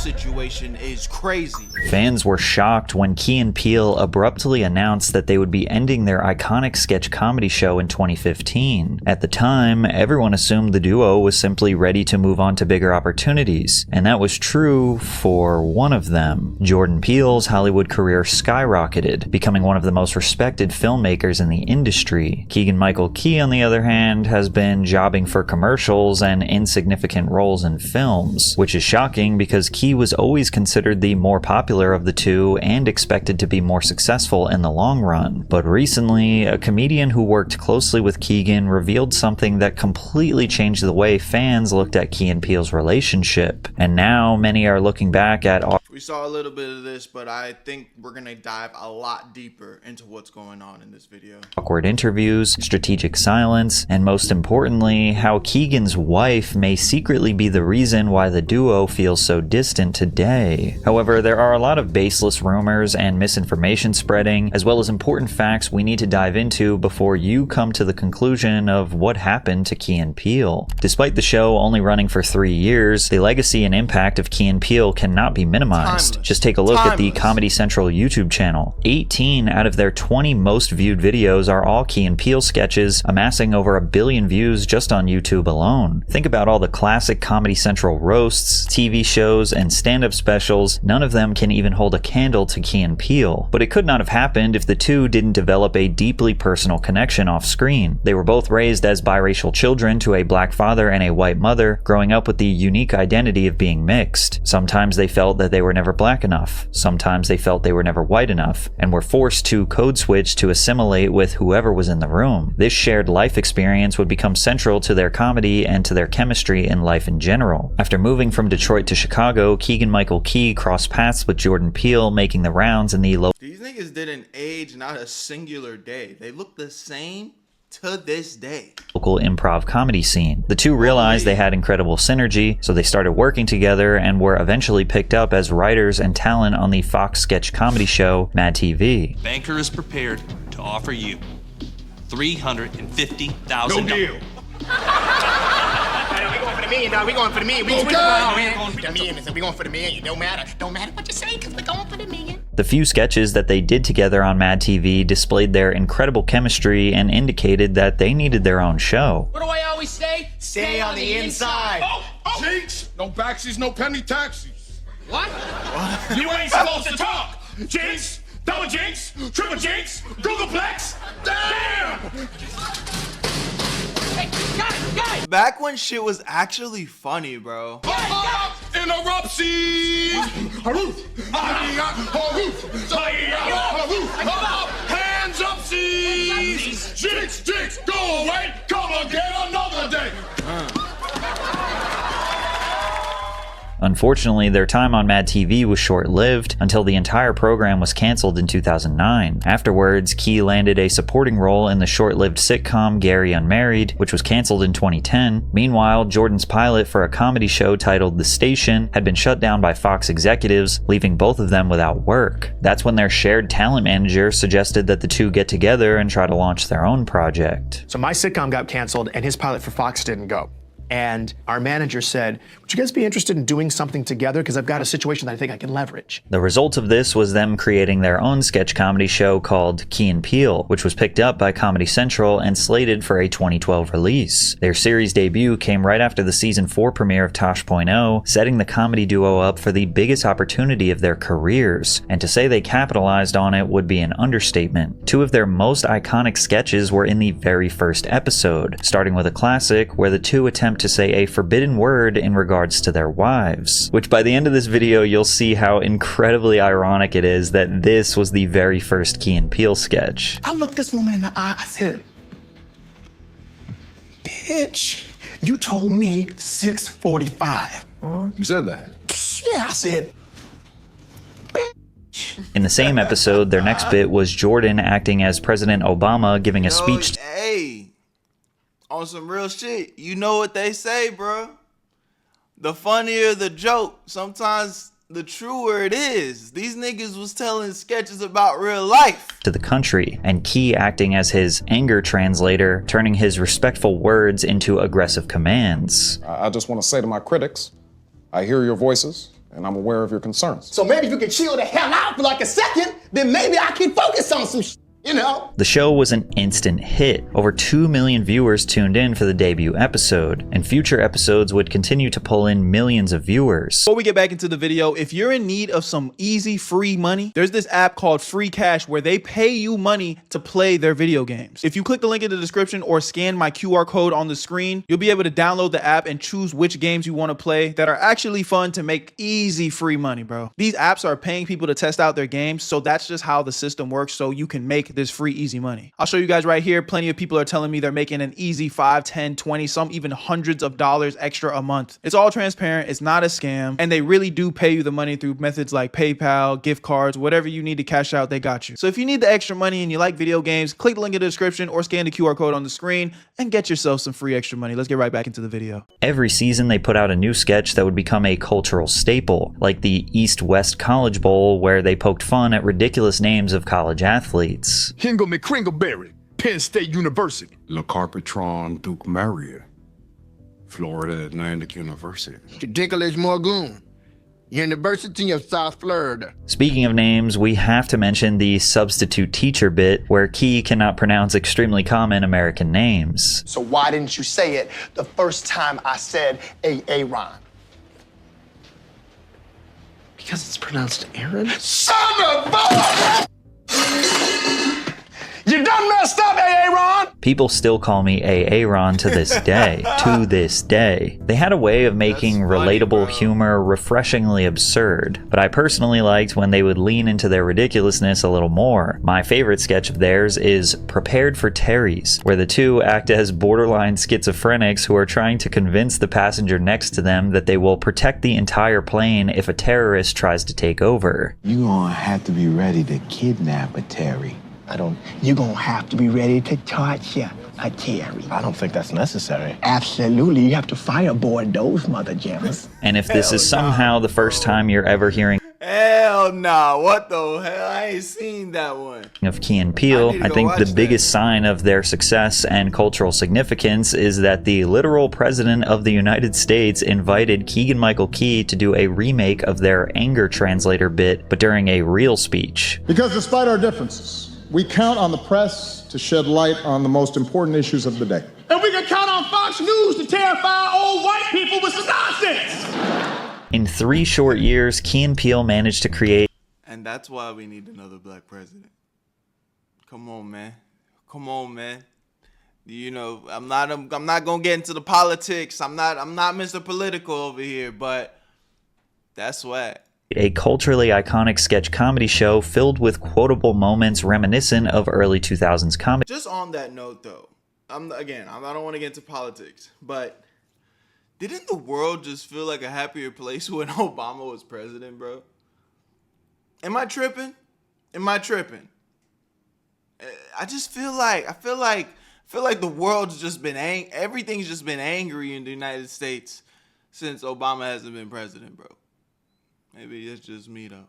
situation is crazy. Fans were shocked when Key and Peele abruptly announced that they would be ending their iconic sketch comedy show in 2015. At the time, everyone assumed the duo was simply ready to move on to bigger opportunities, and that was true for one of them. Jordan Peele's Hollywood career skyrocketed, becoming one of the most respected filmmakers in the industry. Keegan-Michael Key, on the other hand, has been jobbing for commercials and insignificant roles in films, which is shocking because Key was always considered the more popular of the two and expected to be more successful in the long run. But recently, a comedian who worked closely with Keegan revealed something that completely changed the way fans looked at Key and Peele's relationship. And now many are looking back at we saw a little bit of this, but I think we're gonna dive a lot deeper into what's going on in this video. Awkward interviews, strategic silence, and most importantly, how Keegan's wife may secretly be the reason why the duo feels so distant today. However, there are a lot of baseless rumors and misinformation spreading, as well as important facts we need to dive into before you come to the conclusion of what happened to Key and Peele. Despite the show only running for 3 years, the legacy and impact of Key and Peele cannot be minimized. Just take a look at the Comedy Central YouTube channel. 18 out of their 20 most viewed videos are all Key and Peele sketches, amassing over 1 billion views just on YouTube alone. Think about all the classic Comedy Central roasts, TV shows, and stand-up specials. None of them can even hold a candle to Key and Peele. But it could not have happened if the two didn't develop a deeply personal connection off screen. They were both raised as biracial children to a black father and a white mother, growing up with the unique identity of being mixed. Sometimes they felt that they were never black enough. Sometimes they felt they were never white enough, and were forced to code switch to assimilate with whoever was in the room. This shared life experience would become central to their comedy and to their chemistry in life in general. After moving from Detroit to Chicago, Keegan-Michael Key crossed paths with Jordan Peele, making the rounds in the These niggas didn't age not a singular day. They look the same to this day. Local improv comedy scene. The two realized they had incredible synergy, so they started working together and were eventually picked up as writers and talent on the Fox sketch comedy show Mad TV. Banker is prepared to offer you $350,000. No deal. We going for the million, dog. We going for the million. We going for the million. We going for the million. Don't matter what you say, because we're going for the million. The few sketches that they did together on Mad TV displayed their incredible chemistry and indicated that they needed their own show. What do I always say? Stay on the inside. Jinx! No backsies, no penny taxis. What? You ain't supposed to talk. Jinx, double jinx, triple jinx, Googleplex. Damn! Hey, guys! Back when shit was actually funny, bro. Interruptions! Hands up, seas! Jinx, jinx, go away! Come again another day! Unfortunately, their time on Mad TV was short-lived until the entire program was canceled in 2009. Afterwards, Key landed a supporting role in the short-lived sitcom Gary Unmarried, which was canceled in 2010. Meanwhile, Jordan's pilot for a comedy show titled The Station had been shut down by Fox executives, leaving both of them without work. That's when their shared talent manager suggested that the two get together and try to launch their own project. So my sitcom got canceled and his pilot for Fox didn't go. And our manager said, would you guys be interested in doing something together? Because I've got a situation that I think I can leverage. The result of this was them creating their own sketch comedy show called Key and Peele, which was picked up by Comedy Central and slated for a 2012 release. Their series debut came right after the season 4 premiere of Tosh.0, setting the comedy duo up for the biggest opportunity of their careers. And to say they capitalized on it would be an understatement. Two of their most iconic sketches were in the very first episode, starting with a classic where the two attempt to say a forbidden word in regards to their wives, which by the end of this video you'll see how incredibly ironic it is that this was the very first Key and Peele sketch. I looked this woman in the eye, I said, bitch, you told me 6:45. You said that? Yeah, I said, In the same episode, their next bit was Jordan acting as President Obama giving a speech. Hey, on some real shit, you know what they say, bro. The funnier the joke, sometimes the truer it is. These niggas was telling sketches about real life To the country, and Key acting as his anger translator, turning his respectful words into aggressive commands. I just want to say to my critics, I hear your voices, and I'm aware of your concerns. So maybe if you can chill the hell out for like a second, then maybe I can focus on some you know? The show was an instant hit. Over 2 million viewers tuned in for the debut episode, and future episodes would continue to pull in millions of viewers. Before we get back into the video, if you're in need of some easy free money, there's this app called Free Cash where they pay you money to play their video games. If you click the link in the description or scan my QR code on the screen, you'll be able to download the app and choose which games you want to play that are actually fun to make easy free money, bro. These apps are paying people to test out their games, so that's just how the system works, so you can make this free easy money. I'll show you guys right here. Plenty of people are telling me they're making an easy 5, 10, 20, some even hundreds of dollars extra a month. It's all transparent. It's not a scam. And they really do pay you the money through methods like PayPal, gift cards, whatever you need to cash out, they got you. So if you need the extra money and you like video games, click the link in the description or scan the QR code on the screen and get yourself some free extra money. Let's get right back into the video. Every season they put out a new sketch that would become a cultural staple, like the East-West College Bowl, where they poked fun at ridiculous names of college athletes. Hingle McCringleberry, Penn State University. Le Carpetron Duke Maria, Florida Atlantic University. Dinklage Morgan, University of South Florida. Speaking of names, we have to mention the substitute teacher bit, where Key cannot pronounce extremely common American names. So why didn't you say it the first time I said Aaron? Because it's pronounced Aaron? Son of a... You done messed up, Aaron! People still call me Aaron to this day. To this day. They had a way of making relatable humor refreshingly absurd, but I personally liked when they would lean into their ridiculousness a little more. My favorite sketch of theirs is Prepared for Terry's, where the two act as borderline schizophrenics who are trying to convince the passenger next to them that they will protect the entire plane if a terrorist tries to take over. You gonna have to be ready to kidnap a Terry. You're gonna have to be ready to torture a Terry. I don't think that's necessary. Absolutely, you have to fireboard those mother jammers. And if this is somehow the first time you're ever hearing Hell nah, what the hell? I ain't seen that one. of Key and Peele, I think the biggest sign of their success and cultural significance is that the literal president of the United States invited Keegan-Michael Key to do a remake of their anger translator bit, but during a real speech. Because despite our differences, we count on the press to shed light on the most important issues of the day. And we can count on Fox News to terrify old white people with some nonsense. In 3 short years, Key and Peele managed to create And that's why we need another black president. Come on, man. Come on, man. You know, I'm not gonna get into the politics. I'm not Mr. Political over here, but that's what. a culturally iconic sketch comedy show filled with quotable moments reminiscent of early 2000s comedy. Just on that note, though, I don't want to get into politics, but didn't the world just feel like a happier place when Obama was president, bro? Am I tripping? I just feel like the world's just been everything's just been angry in the United States since Obama hasn't been president, bro. Maybe it's just me though.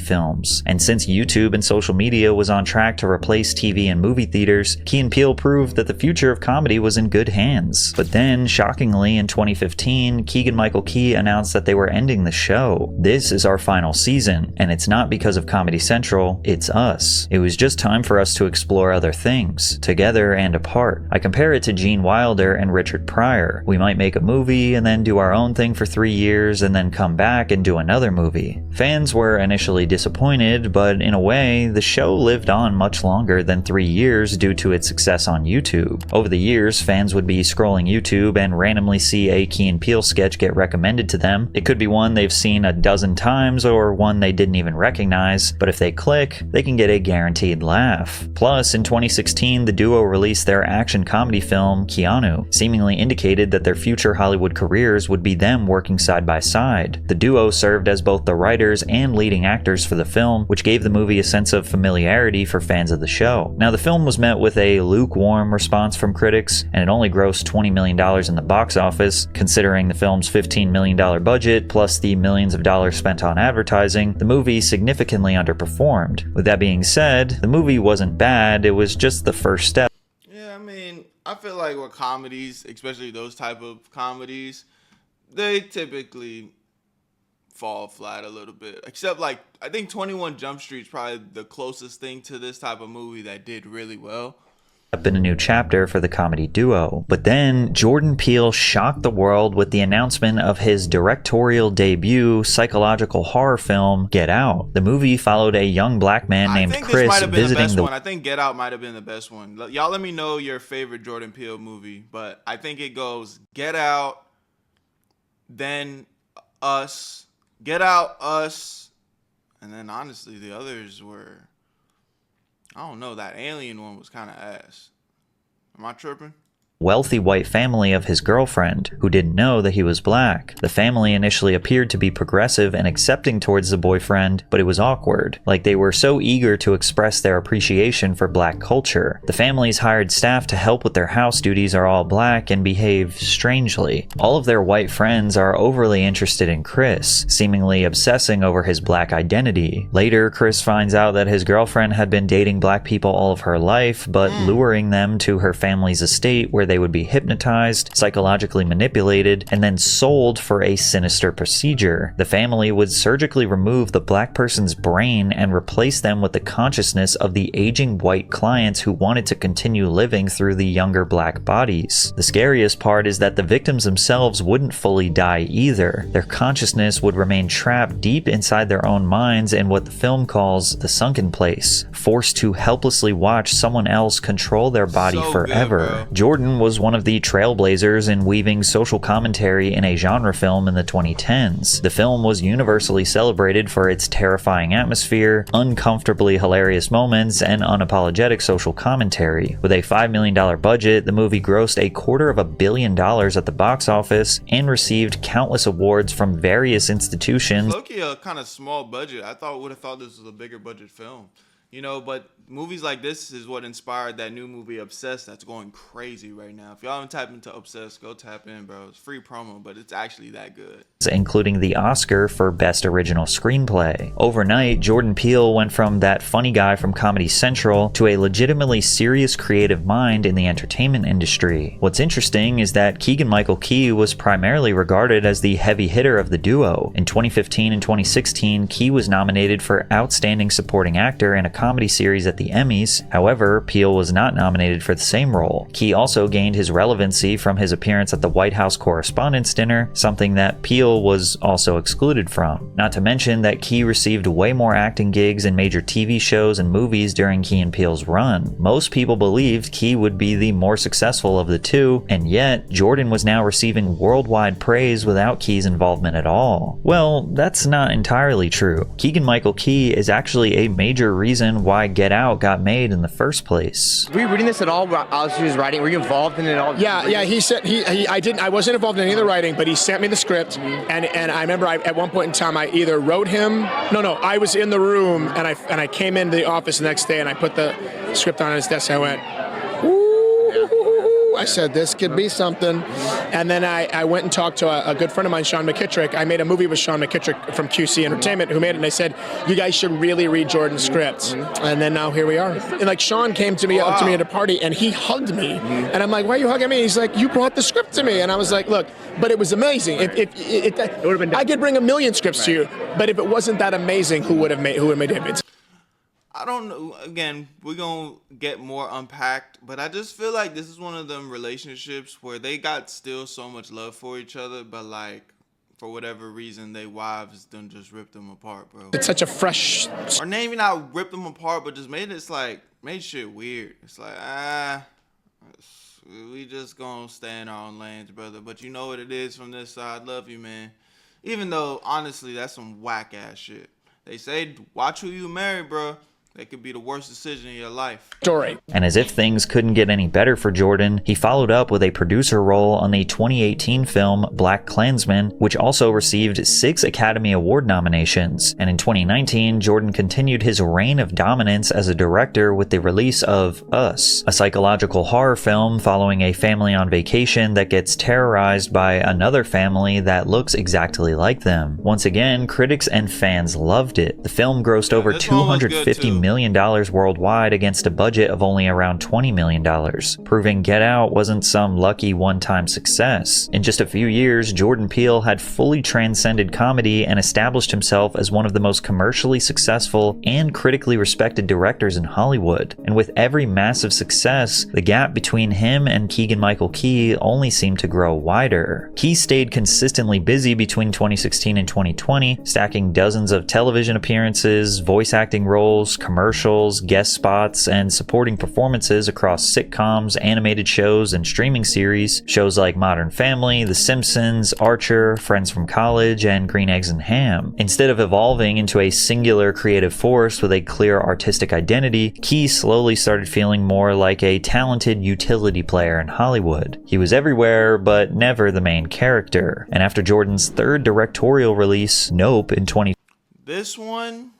Films. And since YouTube and social media was on track to replace TV and movie theaters, Key and Peele proved that the future of comedy was in good hands. But then, shockingly, in 2015, Keegan-Michael Key announced that they were ending the show. This is our final season, and it's not because of Comedy Central, it's us. It was just time for us to explore other things, together and apart. I compare it to Gene Wilder and Richard Pryor. We might make a movie and then do our own thing for 3 years and then come back and do another movie. Fans were initially disappointed, but in a way, the show lived on much longer than 3 years due to its success on YouTube. Over the years, fans would be scrolling YouTube and randomly see a Key and Peele sketch get recommended to them. It could be one they've seen a dozen times or one they didn't even recognize, but if they click, they can get a guaranteed laugh. Plus, in 2016, the duo released their action comedy film, Keanu, seemingly indicated that their future Hollywood careers would be them working side by side. The duo served as both the writers and leading actors for the film, which gave the movie a sense of familiarity for fans of the show. Now, the film was met with a lukewarm response from critics, and it only grossed $20 million in the box office. Considering the film's $15 million budget, plus the millions of dollars spent on advertising, the movie significantly underperformed. With that being said, the movie wasn't bad, it was just the first step. Yeah, I mean, I feel like with comedies, especially those type of comedies, they typically fall flat a little bit. Except like I think 21 Jump Street is probably the closest thing to this type of movie that did really well. Up in a new chapter for the comedy duo. But then Jordan Peele shocked the world with the announcement of his directorial debut psychological horror film, Get Out. The movie followed a young black man named Chris visiting the... I think Get Out might have been the best one. Y'all let me know your favorite Jordan Peele movie, but I think it goes Get Out, then Us, Get Out, Us, and then honestly the others were... I don't know, that Alien one was kind of ass. Am I tripping? Wealthy white family of his girlfriend, who didn't know that he was black. The family initially appeared to be progressive and accepting towards the boyfriend, but it was awkward. Like they were so eager to express their appreciation for black culture. The family's hired staff to help with their house duties are all black and behave strangely. All of their white friends are overly interested in Chris, seemingly obsessing over his black identity. Later, Chris finds out that his girlfriend had been dating black people all of her life, but luring them to her family's estate where they would be hypnotized, psychologically manipulated, and then sold for a sinister procedure. The family would surgically remove the black person's brain and replace them with the consciousness of the aging white clients who wanted to continue living through the younger black bodies. The scariest part is that the victims themselves wouldn't fully die either. Their consciousness would remain trapped deep inside their own minds in what the film calls the sunken place, forced to helplessly watch someone else control their body forever. Good, Jordan was one of the trailblazers in weaving social commentary in a genre film in the 2010s. The film was universally celebrated for its terrifying atmosphere, uncomfortably hilarious moments, and unapologetic social commentary. With a $5 million budget, the movie grossed $250 million at the box office and received countless awards from various institutions. Low-key a kind of small budget. I would have thought this was a bigger budget film. You know, but movies like this is what inspired that new movie Obsessed that's going crazy right now. If y'all haven't tapped into Obsessed, go tap in, bro. It's free promo, but it's actually that good. Including the Oscar for Best Original Screenplay. Overnight, Jordan Peele went from that funny guy from Comedy Central to a legitimately serious creative mind in the entertainment industry. What's interesting is that Keegan-Michael Key was primarily regarded as the heavy hitter of the duo. In 2015 and 2016, Key was nominated for Outstanding Supporting Actor in a comedy series at the Emmys. However, Peele was not nominated for the same role. Key also gained his relevancy from his appearance at the White House Correspondents' Dinner, something that Peele was also excluded from. Not to mention that Key received way more acting gigs in major TV shows and movies during Key and Peele's run. Most people believed Key would be the more successful of the two, and yet Jordan was now receiving worldwide praise without Key's involvement at all. Well, that's not entirely true. Keegan-Michael Key is actually a major reason why Get Out got made in the first place. Were you reading this at all as he was writing? Were you involved in it all? Yeah. He said I wasn't involved in any of the writing, but he sent me the script, and I remember at one point in time I either wrote him. I was in the room and I came into the office the next day and I put the script on his desk. I went, ooh, I said this could be something, and then I went and talked to a good friend of mine, Sean McKittrick. I made a movie with Sean McKittrick from QC Entertainment, who made it, and I said, you guys should really read Jordan's scripts. And then now here we are. And like Sean came to me up to me at a party and he hugged me, and I'm like, why are you hugging me? He's like, you brought the script to me, and I was like, look, but it was amazing. It would have been. I could bring 1 million scripts to you, but if it wasn't that amazing, who would have made it? I don't know. Again, we're going to get more unpacked, but I just feel like this is one of them relationships where they got still so much love for each other, but like, for whatever reason, they wives done just ripped them apart, bro. It's such a fresh... Or maybe not ripped them apart, but just made shit weird. It's like, we just gonna stay in our own lanes, brother. But you know what it is from this side. Love you, man. Even though, honestly, that's some whack-ass shit. They say, watch who you marry, bro. That could be the worst decision in your life. Story. And as if things couldn't get any better for Jordan, he followed up with a producer role on the 2018 film Black Klansman, which also received 6 Academy Award nominations. And in 2019, Jordan continued his reign of dominance as a director with the release of Us, a psychological horror film following a family on vacation that gets terrorized by another family that looks exactly like them. Once again, critics and fans loved it. The film grossed over $250 million million worldwide against a budget of only around $20 million, proving Get Out wasn't some lucky one-time success. In just a few years, Jordan Peele had fully transcended comedy and established himself as one of the most commercially successful and critically respected directors in Hollywood. And with every massive success, the gap between him and Keegan-Michael Key only seemed to grow wider. Key stayed consistently busy between 2016 and 2020, stacking dozens of television appearances, voice acting roles, commercials, guest spots, and supporting performances across sitcoms, animated shows, and streaming series. Shows like Modern Family, The Simpsons, Archer, Friends from College, and Green Eggs and Ham. Instead of evolving into a singular creative force with a clear artistic identity, Key slowly started feeling more like a talented utility player in Hollywood. He was everywhere, but never the main character. And after Jordan's third directorial release, Nope, in 2020, This one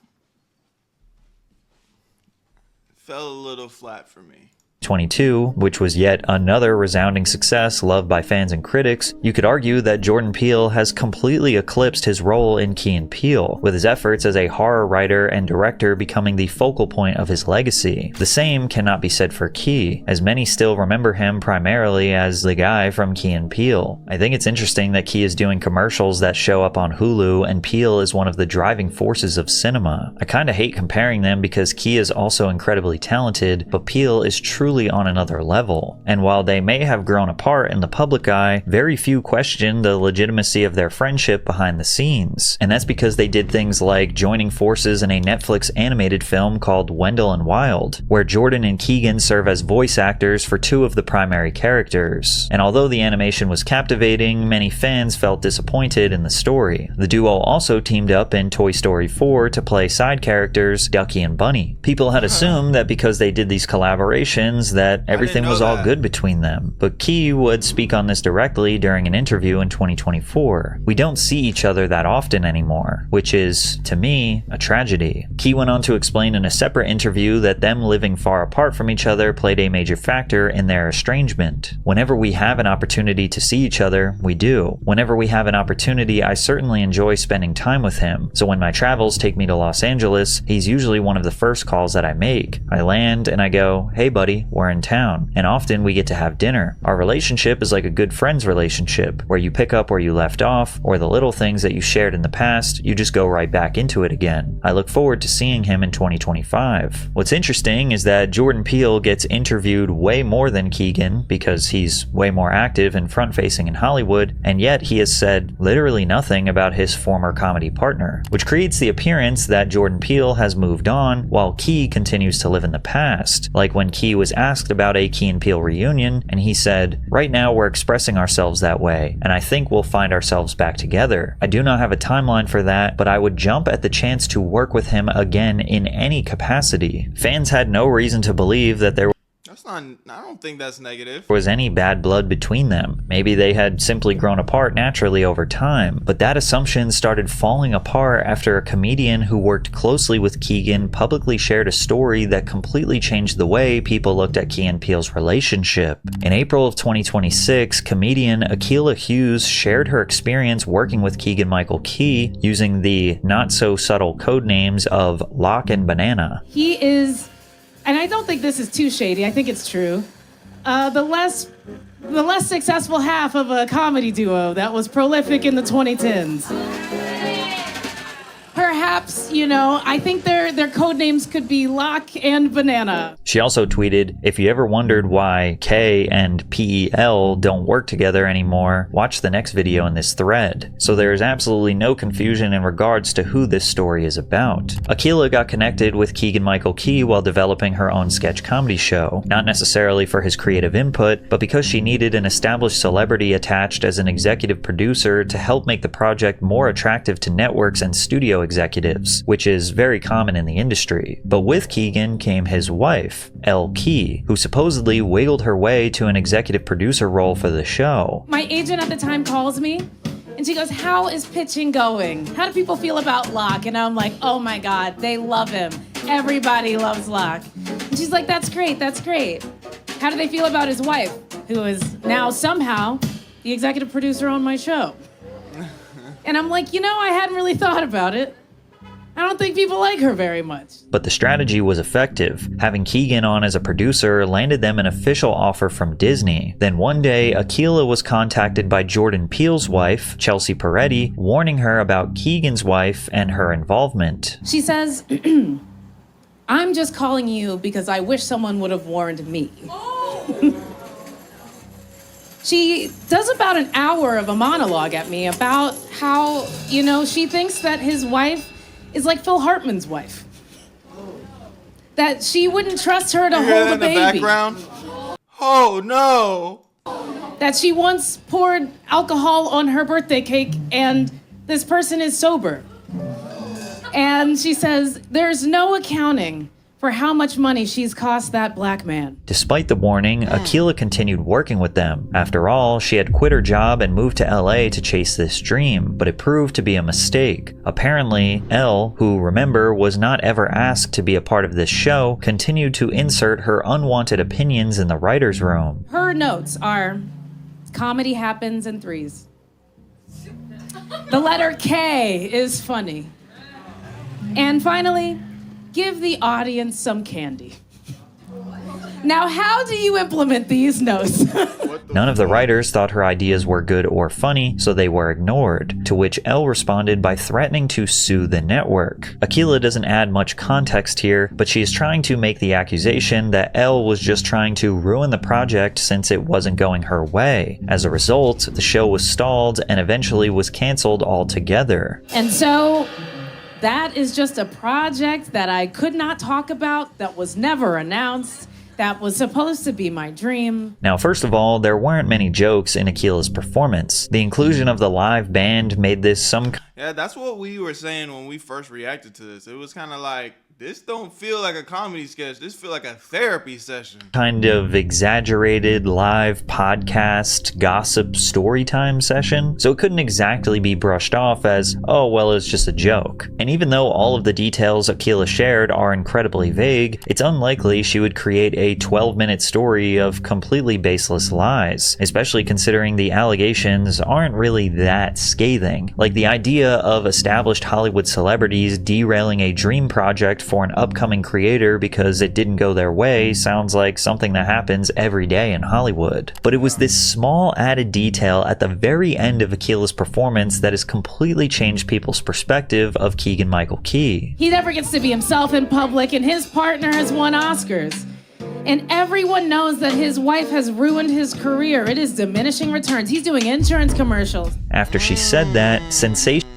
fell a little flat for me. 2022, which was yet another resounding success loved by fans and critics, you could argue that Jordan Peele has completely eclipsed his role in Key and Peele, with his efforts as a horror writer and director becoming the focal point of his legacy. The same cannot be said for Key, as many still remember him primarily as the guy from Key and Peele. I think it's interesting that Key is doing commercials that show up on Hulu, and Peele is one of the driving forces of cinema. I kinda hate comparing them because Key is also incredibly talented, but Peele is truly on another level. And while they may have grown apart in the public eye, very few question the legitimacy of their friendship behind the scenes. And that's because they did things like joining forces in a Netflix animated film called Wendell and Wild, where Jordan and Keegan serve as voice actors for two of the primary characters. And although the animation was captivating, many fans felt disappointed in the story. The duo also teamed up in Toy Story 4 to play side characters Ducky and Bunny. People had assumed that because they did these collaborations that everything was all good between them. But Key would speak on this directly during an interview in 2024. We don't see each other that often anymore, which is, to me, a tragedy. Key went on to explain in a separate interview that them living far apart from each other played a major factor in their estrangement. Whenever we have an opportunity to see each other, we do. Whenever we have an opportunity, I certainly enjoy spending time with him. So when my travels take me to Los Angeles, he's usually one of the first calls that I make. I land and I go, "Hey buddy, we're in town," and often we get to have dinner. Our relationship is like a good friend's relationship, where you pick up where you left off, or the little things that you shared in the past, you just go right back into it again. I look forward to seeing him in 2025. What's interesting is that Jordan Peele gets interviewed way more than Keegan, because he's way more active and front-facing in Hollywood, and yet he has said literally nothing about his former comedy partner, which creates the appearance that Jordan Peele has moved on, while Key continues to live in the past. Like when Key was asked about a Key and Peele reunion, and he said, "Right now we're expressing ourselves that way, and I think we'll find ourselves back together. I do not have a timeline for that, but I would jump at the chance to work with him again in any capacity." Fans had no reason to believe that there I don't think that's negative. was any bad blood between them. Maybe they had simply grown apart naturally over time, but that assumption started falling apart after a comedian who worked closely with Keegan publicly shared a story that completely changed the way people looked at Key and Peele's relationship. In April of 2026, comedian Akilah Hughes shared her experience working with Keegan-Michael Key using the not-so-subtle codenames of Lock and Banana. He is, and I don't think this is too shady, I think it's true, the less successful half of a comedy duo that was prolific in the 2010s. Perhaps, I think their code names could be Lock and Banana. She also tweeted, "If you ever wondered why K and PEL don't work together anymore, watch the next video in this thread." So there is absolutely no confusion in regards to who this story is about. Akilah got connected with Keegan-Michael Key while developing her own sketch comedy show, not necessarily for his creative input, but because she needed an established celebrity attached as an executive producer to help make the project more attractive to networks and studio executives, which is very common in the industry. But with Keegan came his wife, Elle Key, who supposedly wiggled her way to an executive producer role for the show. My agent at the time calls me and she goes, "How is pitching going? How do people feel about Locke?" And I'm like, "Oh my God, they love him. Everybody loves Locke." And she's like, "That's great, that's great. How do they feel about his wife, who is now somehow the executive producer on my show?" And I'm like, I hadn't really thought about it. I don't think people like her very much. But the strategy was effective. Having Keegan on as a producer landed them an official offer from Disney. Then one day, Akilah was contacted by Jordan Peele's wife, Chelsea Peretti, warning her about Keegan's wife and her involvement. She says, I'm just calling you because I wish someone would have warned me. She does about an hour of a monologue at me about how, she thinks that his wife is like Phil Hartman's wife. That she wouldn't trust her to hold a baby. In the background? Oh no! That she once poured alcohol on her birthday cake and this person is sober. And she says there's no accounting for how much money she's cost that black man. Despite the warning, Akilah continued working with them. After all, she had quit her job and moved to LA to chase this dream, but it proved to be a mistake. Apparently, Elle, who remember was not ever asked to be a part of this show, continued to insert her unwanted opinions in the writer's room. Her notes are, comedy happens in threes. The letter K is funny. And finally, give the audience some candy. Now, how do you implement these notes? None of the writers thought her ideas were good or funny, so they were ignored, to which Elle responded by threatening to sue the network. Akilah doesn't add much context here, but she is trying to make the accusation that Elle was just trying to ruin the project since it wasn't going her way. As a result, the show was stalled and eventually was canceled altogether. And so, that is just a project that I could not talk about, that was never announced, that was supposed to be my dream. Now, first of all, there weren't many jokes in Akilah's performance. The inclusion of the live band made this some... Yeah, that's what we were saying when we first reacted to this. It was kind of like, this don't feel like a comedy sketch. This feel like a therapy session. Kind of exaggerated live podcast gossip story time session. So it couldn't exactly be brushed off as, oh, well, it's just a joke. And even though all of the details Akilah shared are incredibly vague, it's unlikely she would create a 12-minute story of completely baseless lies, especially considering the allegations aren't really that scathing. Like the idea of established Hollywood celebrities derailing a dream project for an upcoming creator because it didn't go their way sounds like something that happens every day in Hollywood. But it was this small added detail at the very end of Akilah's performance that has completely changed people's perspective of Keegan-Michael Key. He never gets to be himself in public, and his partner has won Oscars. And everyone knows that his wife has ruined his career. It is diminishing returns. He's doing insurance commercials. After she said that, sensation...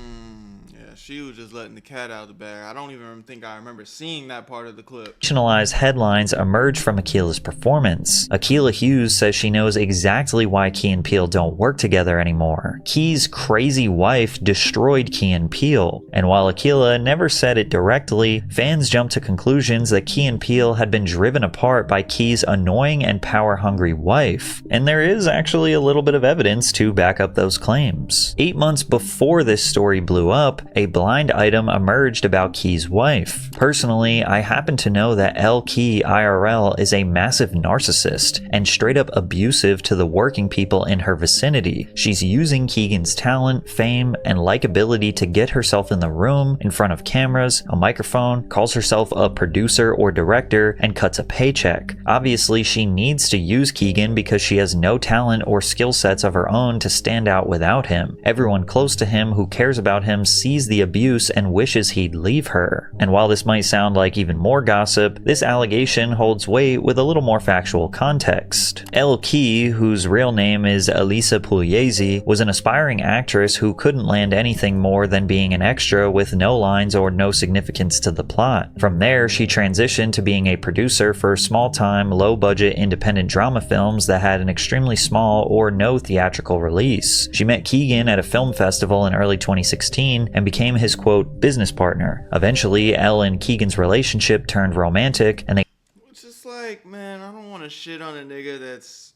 She was just letting the cat out of the bag. I don't even think I remember seeing that part of the clip. Sensationalized headlines emerge from Akilah's performance. Akilah Hughes says she knows exactly why Key and Peele don't work together anymore. Key's crazy wife destroyed Key and Peele. And while Akilah never said it directly, fans jumped to conclusions that Key and Peele had been driven apart by Key's annoying and power-hungry wife. And there is actually a little bit of evidence to back up those claims. 8 months before this story blew up, a blind item emerged about Key's wife. Personally, I happen to know that Elle Key IRL is a massive narcissist and straight up abusive to the working people in her vicinity. She's using Keegan's talent, fame, and likability to get herself in the room, in front of cameras, a microphone, calls herself a producer or director, and cuts a paycheck. Obviously, she needs to use Keegan because she has no talent or skill sets of her own to stand out without him. Everyone close to him who cares about him sees the abuse and wishes he'd leave her. And while this might sound like even more gossip, this allegation holds weight with a little more factual context. Elle Key, whose real name is Elisa Pugliese, was an aspiring actress who couldn't land anything more than being an extra with no lines or no significance to the plot. From there, she transitioned to being a producer for small-time, low-budget independent drama films that had an extremely small or no theatrical release. She met Keegan at a film festival in early 2016 and became his quote business partner. Eventually, Elle and Keegan's relationship turned romantic and they... It's just like, man, I don't want to shit on a nigga that's,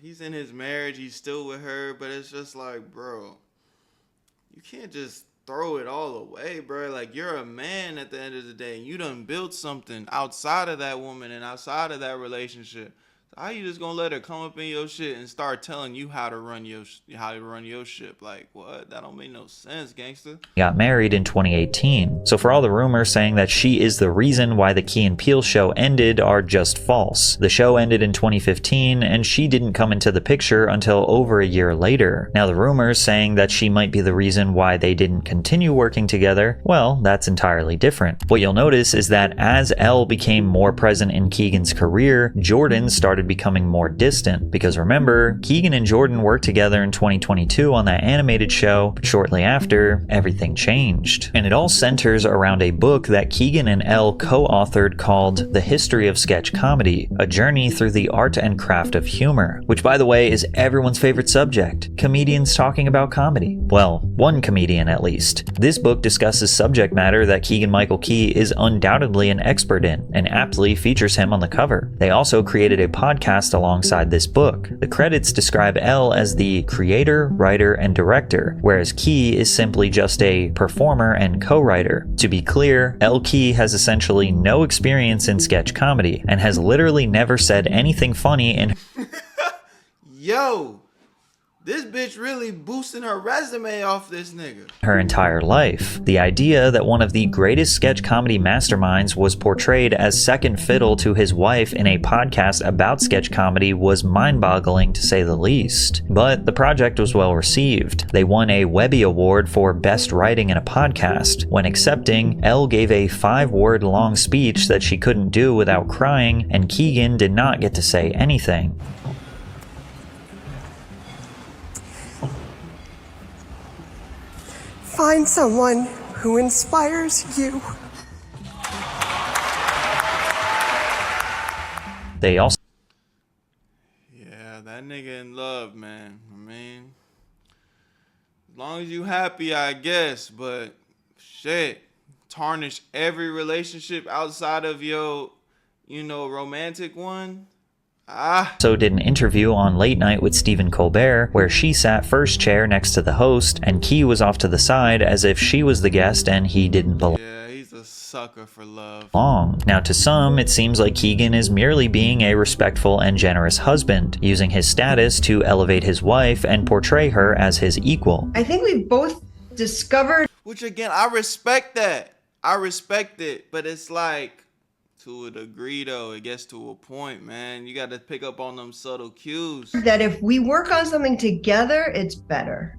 he's in his marriage, he's still with her, but it's just like, bro, you can't just throw it all away, bro. Like, you're a man at the end of the day, and you done built something outside of that woman and outside of that relationship. How you just gonna let her come up in your shit and start telling you how to run your ship? Like, what? That don't make no sense, gangster. Got married in 2018. So for all the rumors saying that she is the reason why the Key and Peele show ended are just false. The show ended in 2015 and she didn't come into the picture until over a year later. Now the rumors saying that she might be the reason why they didn't continue working together, well, that's entirely different. What you'll notice is that as Elle became more present in Keegan's career, Jordan started becoming more distant, because remember, Keegan and Jordan worked together in 2022 on that animated show, but shortly after, everything changed. And it all centers around a book that Keegan and Elle co-authored called The History of Sketch Comedy, a journey through the art and craft of humor, which by the way is everyone's favorite subject, comedians talking about comedy. Well, one comedian at least. This book discusses subject matter that Keegan-Michael Key is undoubtedly an expert in, and aptly features him on the cover. They also created a podcast alongside this book. The credits describe Elle as the creator, writer, and director, whereas Key is simply just a performer and co-writer. To be clear, Elle Key has essentially no experience in sketch comedy, and has literally never said anything funny in Yo, this bitch really boosting her resume off this nigga. her entire life. The idea that one of the greatest sketch comedy masterminds was portrayed as second fiddle to his wife in a podcast about sketch comedy was mind-boggling to say the least. But the project was well received. They won a Webby Award for Best Writing in a Podcast. When accepting, Elle gave a 5-word long speech that she couldn't do without crying, and Keegan did not get to say anything. Find someone who inspires you. They also Yeah, that nigga in love, man. I mean, as long as you happy, I guess, but shit, tarnish every relationship outside of your, romantic one. So did an interview on Late Night with Stephen Colbert, where she sat first chair next to the host, and Key was off to the side as if she was the guest and he didn't belong. Yeah, he's a sucker for love. Now to some, it seems like Keegan is merely being a respectful and generous husband, using his status to elevate his wife and portray her as his equal. I think we've both discovered... Which again, I respect that. I respect it, but it's like, to a degree though, it gets to a point, man. You got to pick up on them subtle cues. that if we work on something together, it's better.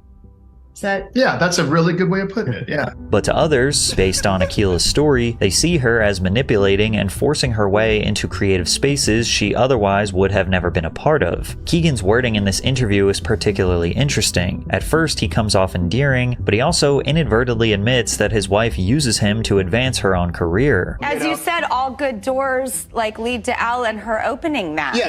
Is that... Yeah, that's a really good way of putting it, yeah. But to others, based on Akila's story, they see her as manipulating and forcing her way into creative spaces she otherwise would have never been a part of. Keegan's wording in this interview is particularly interesting. At first, he comes off endearing, but he also inadvertently admits that his wife uses him to advance her own career. As you said, all good doors lead to Elle and her opening that. Yeah,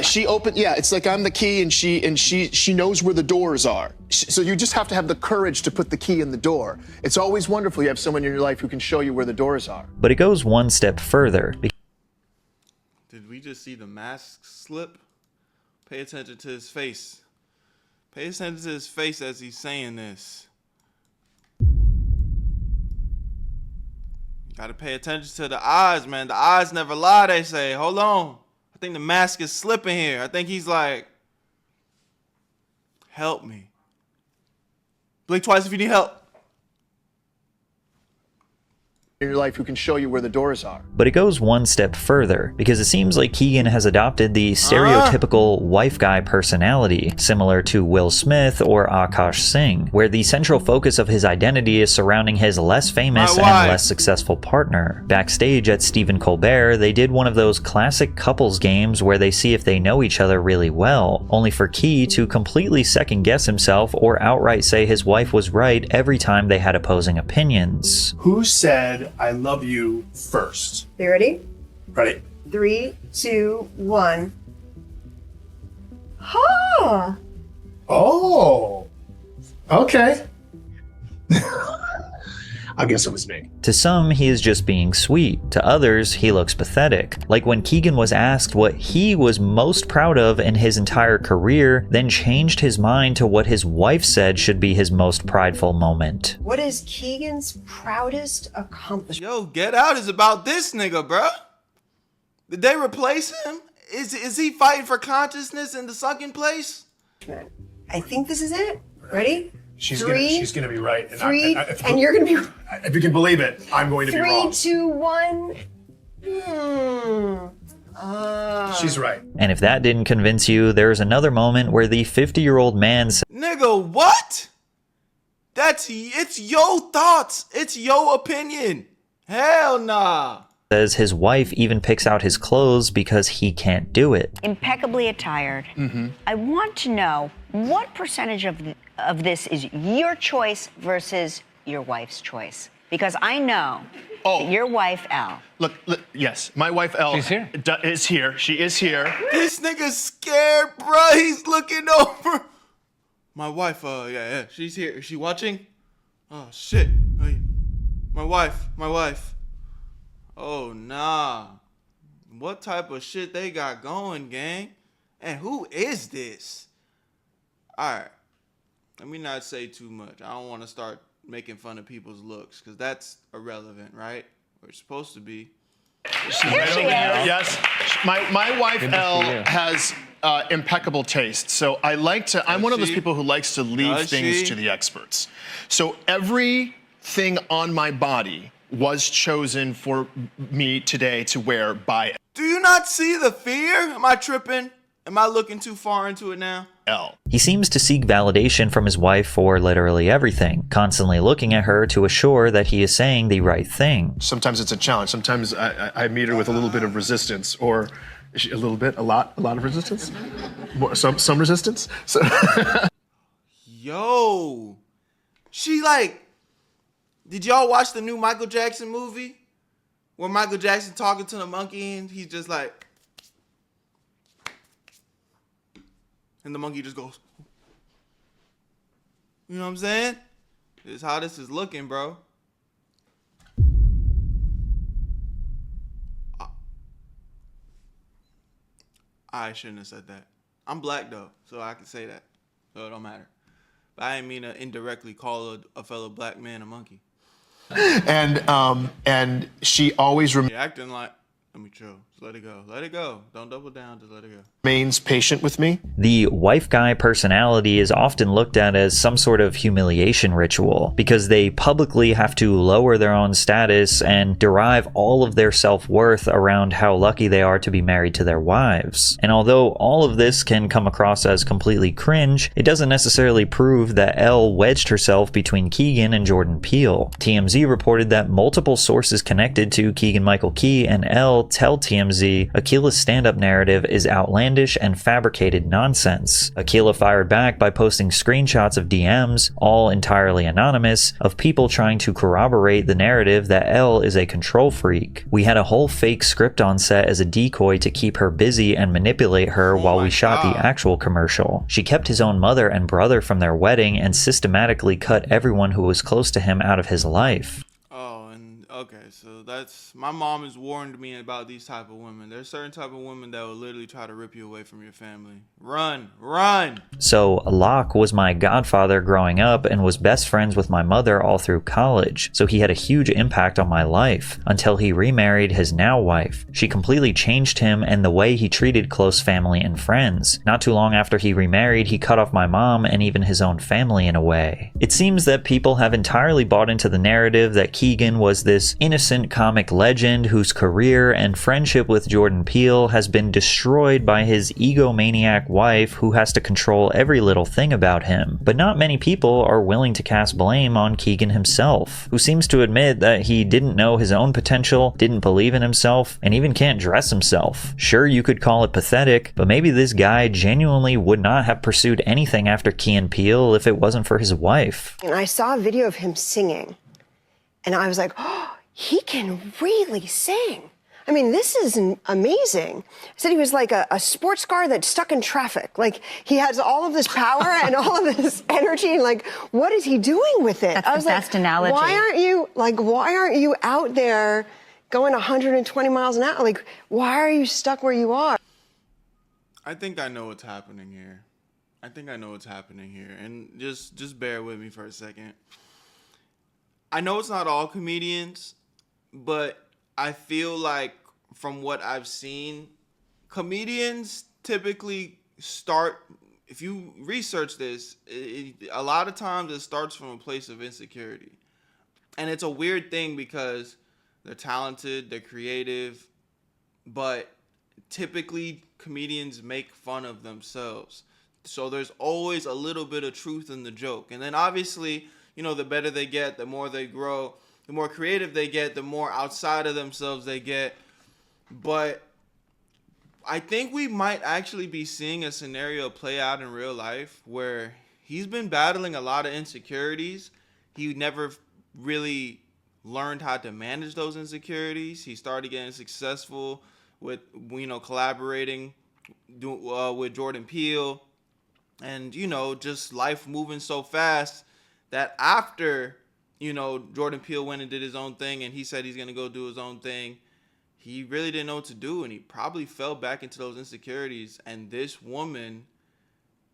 it's like I'm the key and she knows where the doors are. So you just have to have the courage to put the key in the door. It's always wonderful you have someone in your life who can show you where the doors are. But it goes one step further. Did we just see the mask slip? Pay attention to his face. Pay attention to his face as he's saying this. Gotta pay attention to the eyes, man. The eyes never lie, they say. Hold on. I think the mask is slipping here. I think he's like, help me. Blink twice if you need help. In your life who can show you where the doors are. But it goes one step further, because it seems like Keegan has adopted the stereotypical wife guy personality, similar to Will Smith or Akash Singh, where the central focus of his identity is surrounding his less famous and less successful partner. Backstage at Stephen Colbert, they did one of those classic couples games where they see if they know each other really well, only for Key to completely second guess himself or outright say his wife was right every time they had opposing opinions. Who said I love you first? You ready? Ready. 3, 2, 1. Ha! Oh. Okay. I guess it was me. To some, he is just being sweet. To others, he looks pathetic. Like when Keegan was asked what he was most proud of in his entire career, then changed his mind to what his wife said should be his most prideful moment. What is Keegan's proudest accomplishment? Yo, Get Out is about this nigga, bruh. Did they replace him Is he fighting for consciousness in the sunken place? I think this is it. Ready? She's Three, gonna be right. And three, and you're gonna be. If you can believe it, I'm going to be wrong. 3, 2, 1. She's right. And if that didn't convince you, there's another moment where the 50-year-old man Nigga, what? It's your thoughts. It's your opinion. Hell nah. says his wife even picks out his clothes because he can't do it. Impeccably attired. I want to know what percentage of this is your choice versus your wife's choice. Because I know that your wife, Elle. Look, yes, my wife, Elle. She's here. Is here. She is here. This nigga's scared, bro. He's looking over. My wife, yeah, she's here. Is she watching? Oh, shit. Hey, my wife. Oh, nah. What type of shit they got going, gang? And who is this? All right. Let me not say too much. I don't want to start making fun of people's looks, because that's irrelevant, right? We're supposed to be. Here she is. Yes. My wife, Elle, has impeccable taste. So I'm one of those people who likes to leave things to the experts. So everything on my body was chosen for me today to wear by Do you not see the fear? Am I tripping? Am I looking too far into it now? Elle. He seems to seek validation from his wife for literally everything, constantly looking at her to assure that he is saying the right thing. Sometimes it's a challenge. Sometimes I meet her with a little bit of resistance, or a little bit, a lot of resistance, some resistance. So Yo, she like, did y'all watch the new Michael Jackson movie? Where Michael Jackson talking to the monkey and he's just like, and the monkey just goes, you know what I'm saying? This is how this is looking, bro. I shouldn't have said that. I'm black though, so I can say that. So it don't matter. But I didn't mean to indirectly call a fellow black man a monkey. and she always Acting like, let me chill. Just let it go. Let it go. Don't double down. Just let it go. remains patient with me. The wife guy personality is often looked at as some sort of humiliation ritual because they publicly have to lower their own status and derive all of their self-worth around how lucky they are to be married to their wives. And although all of this can come across as completely cringe, it doesn't necessarily prove that Elle wedged herself between Keegan and Jordan Peele. TMZ reported that multiple sources connected to Keegan-Michael Key and Elle tell TMZ Akila's stand-up narrative is outlandish and fabricated nonsense. Akila fired back by posting screenshots of DMs, all entirely anonymous, of people trying to corroborate the narrative that Elle is a control freak. We had a whole fake script on set as a decoy to keep her busy and manipulate her while we shot the actual commercial. She kept his own mother and brother from their wedding and systematically cut everyone who was close to him out of his life. Okay, so that's, my mom has warned me about these type of women. There's certain type of women that will literally try to rip you away from your family. Run. So Locke was my godfather growing up and was best friends with my mother all through college, so he had a huge impact on my life until he remarried his now wife. She completely changed him and the way he treated close family and friends. Not too long after he remarried, he cut off my mom and even his own family in a way. It seems that people have entirely bought into the narrative that Keegan was this innocent comic legend whose career and friendship with Jordan Peele has been destroyed by his egomaniac wife who has to control every little thing about him. But not many people are willing to cast blame on Keegan himself, who seems to admit that he didn't know his own potential, didn't believe in himself, and even can't dress himself. Sure, you could call it pathetic, but maybe this guy genuinely would not have pursued anything after Key and Peele if it wasn't for his wife. And I saw a video of him singing, and I was like, oh, he can really sing. I mean, this is amazing. I said he was like a sports car that's stuck in traffic. Like, he has all of this power and all of this energy, and like, what is he doing with it? That's the best analogy. Why aren't you out there going 120 miles an hour? Like, why are you stuck where you are? I think I know what's happening here. And just bear with me for a second. I know it's not all comedians, but I feel like from what I've seen, comedians typically start, if you research this, a lot of times it starts from a place of insecurity. And it's a weird thing because they're talented, they're creative, but typically comedians make fun of themselves. So there's always a little bit of truth in the joke. And then obviously, you know, the better they get, the more they grow, the more creative they get, the more outside of themselves they get. But I think we might actually be seeing a scenario play out in real life where he's been battling a lot of insecurities. He never really learned how to manage those insecurities. He started getting successful with, you know, collaborating with Jordan Peele, and, you know, just life moving so fast that after, you know, Jordan Peele went and did his own thing and he said he's going to go do his own thing, he really didn't know what to do, and he probably fell back into those insecurities. And this woman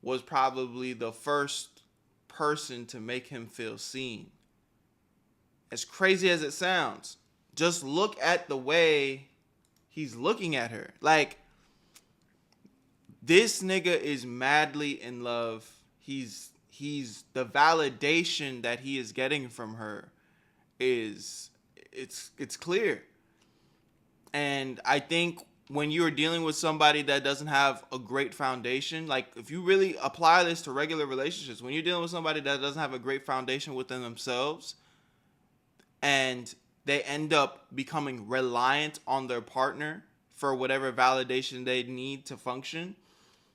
was probably the first person to make him feel seen. As crazy as it sounds, just look at the way he's looking at her. Like, this nigga is madly in love. He's the validation that he is getting from her it's clear. And I think when you're dealing with somebody that doesn't have a great foundation, like if you really apply this to regular relationships, when you're dealing with somebody that doesn't have a great foundation within themselves and they end up becoming reliant on their partner for whatever validation they need to function,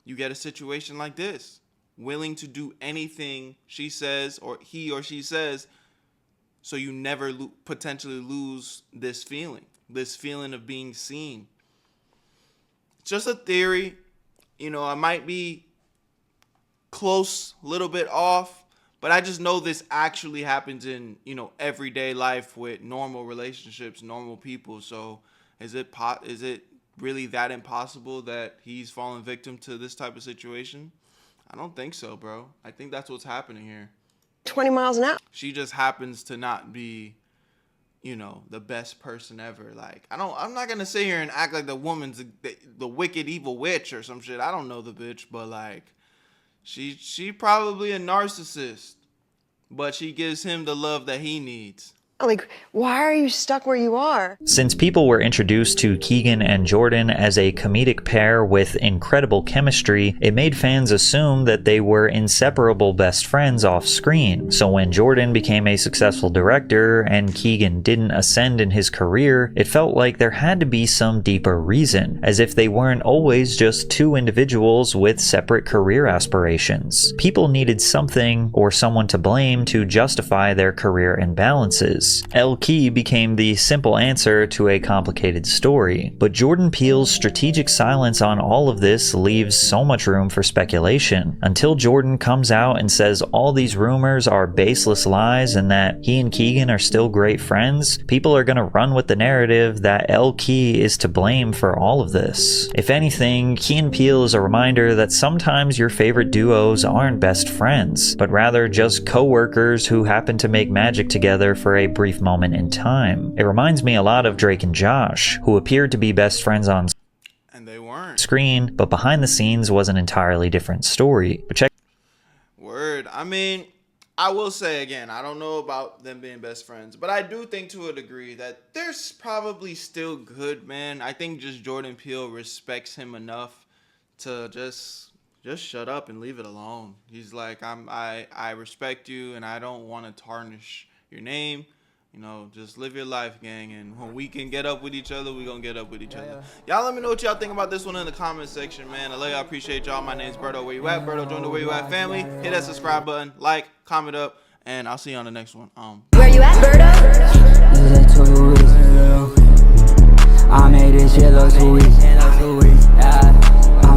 you get a situation like this. Willing to do anything she says or he or she says so you never potentially lose this feeling of being seen. It's just a theory. You know, I might be close, a little bit off, but I just know this actually happens in, you know, everyday life with normal relationships, normal people. So is it really that impossible that he's fallen victim to this type of situation? I don't think so, bro. I think that's what's happening here. 20 miles an hour. She just happens to not be, you know, the best person ever. Like, I'm not gonna sit here and act like the woman's the wicked evil witch or some shit. I don't know the bitch, but like, she probably a narcissist, but she gives him the love that he needs. Like, why are you stuck where you are? Since people were introduced to Keegan and Jordan as a comedic pair with incredible chemistry, it made fans assume that they were inseparable best friends off screen. So when Jordan became a successful director and Keegan didn't ascend in his career, it felt like there had to be some deeper reason, as if they weren't always just two individuals with separate career aspirations. People needed something or someone to blame to justify their career imbalances. Elle Key became the simple answer to a complicated story, but Jordan Peele's strategic silence on all of this leaves so much room for speculation. Until Jordan comes out and says all these rumors are baseless lies and that he and Keegan are still great friends, people are gonna run with the narrative that Elle Key is to blame for all of this. If anything, Key and Peele is a reminder that sometimes your favorite duos aren't best friends, but rather just co-workers who happen to make magic together for a brief moment in time. It reminds me a lot of Drake and Josh, who appeared to be best friends on and they weren't screen, but behind the scenes was an entirely different story. But check. Word. I mean, I will say again, I don't know about them being best friends, but I do think to a degree that they're probably still good, man. I think just Jordan Peele respects him enough to just shut up and leave it alone. He's like, I respect you and I don't want to tarnish your name. You know, just live your life, gang, and when we can get up with each other, we gonna get up with each other. Y'all let me know what y'all think about this one in the comment section, man. I love y'all, appreciate y'all. My name's Berto. Where you at? Berto, join the Where You At family. Hit that subscribe button, like, comment up, and I'll see you on the next one. Where you at, Berto? I made this shit look too easy.